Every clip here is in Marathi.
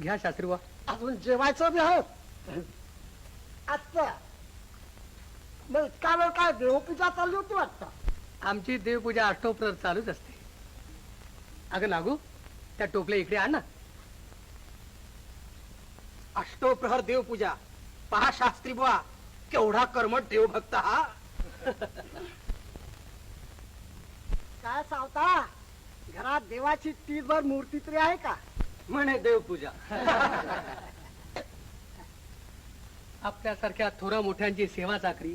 घ्या शास्त्रीबा. अजून जेवायचं बी आहोत. आजचा मग इतका वेळ काय देवपूजा चालली होती वाटतं. आमची देवपूजा अष्टोप्रहर चालूच असते. अगं नागू, त्या टोपल्या इकडे आण ना. अष्टोप्रहर देवपूजा पहा शास्त्री बुवा, केवढा कर्मठ देवभक्त हा. काय सावता, घरात देवाची तीसभर मूर्ती तरी आहे का? म्हणे देवपूजा. आपल्यासारख्या थोर मोठ्यांची सेवा चाकरी,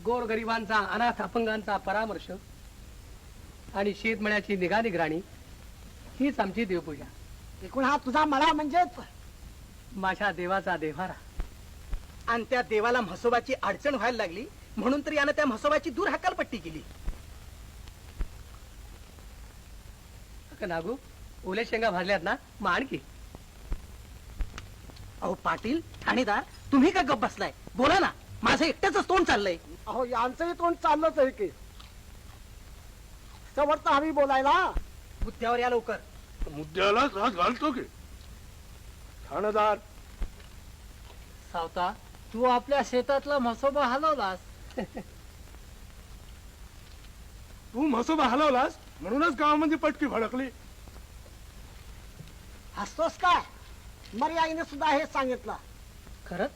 गोरगरिबांचा अनाथ अपंगांचा परामर्श आणि शेतमळ्याची निगा निगराणी हीच आमची देवपूजा. एकूण हा तुझा मळा म्हणजेच माझ्या देवाचा देव्हारा. आणि त्या देवाला म्हसोबाची अडचण व्हायला लागली म्हणून तर यानं त्या म्हसोबाची दूर हकालपट्टी केली. अगं नागू, ओल्या शेंगा भाजल्यात ना, मग आणखी. अहो पाटील, ठाणेदार, तुम्ही का गप बसलाय? बोला ना, माझं एकट्याच तोंड चाललंय. अहो यांचंही तोंड चाललंच आहे की. समर्थ हवी बोलायला. मुद्द्यावर या लवकर. मुद्द्याला हात घालतो की ठाणेदार. सावता, तू आपल्या शेतातला म्हसोबा हलवलास. तू म्हसोबा हलवलास म्हणूनच गावामध्ये पटकी भडकली. हसतोस काय? मर्याईने सुद्धा हे सांगितलं. खरंच?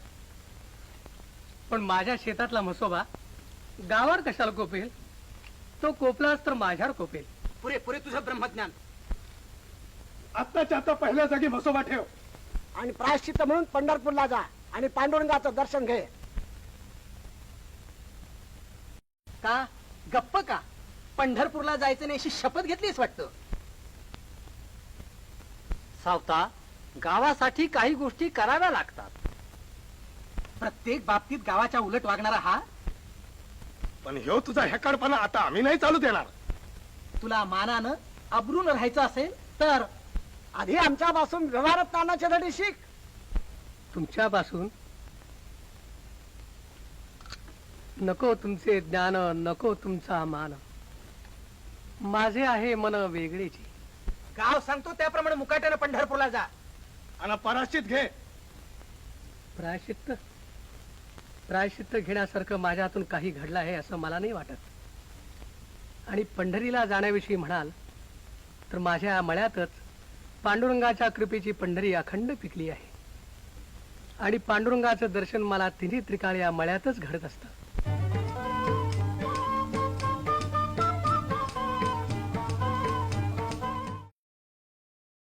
पण माझ्या शेतातला म्हसोबा गावावर कशाला कोपेल? तो कोपलाच तर माझ्यावर कोपेल. पुरे पुरे तुझं ब्रह्मज्ञान. आत्ताच्या आता पहिल्या जागी म्हसोबा ठेव. आणि प्रायश्चित्त म्हणून पंढरपूरला जा आणि पांडुरंगाचं दर्शन घे. का गप्प का? पंढरपूरला जायचं नाही अशी शपथ घेतलीस वाटतं. सावता, गावासाठी काही गोष्टी कराव्या लागतात. प्रत्येक बाबतीत गावाच्या उलट वागणारा हा. पण ह्यो तुझा हेकाडपणा आता आम्ही नाही चालू देणार. तुला मानानं अब्रून राहायचं असेल तर आधी आमच्यापासून व्यवहारात तानाचे धडे शिक. तुमच्यापासून नको तुमचे ज्ञान, नको तुमचा मान. माझे आहे मन वेगळेची. गाव सांगतो त्याप्रमाणे मुकाट्यानं पंढरपूरला जा. आणि पराश्चित घे. प्रायश्चित्त प्रायश्चित्त घेण्यासारखं माझ्यातून काही घडलं आहे असं मला नाही वाटत. आणि पंढरीला जाण्याविषयी म्हणाल तर माझ्या मळ्यातच पांडुरंगाच्या कृपेची पंढरी अखंड पिकली आहे. आणि पांडुरंगाचं दर्शन मला तिन्ही त्रिकाळ या मळ्यातच घडत असतं.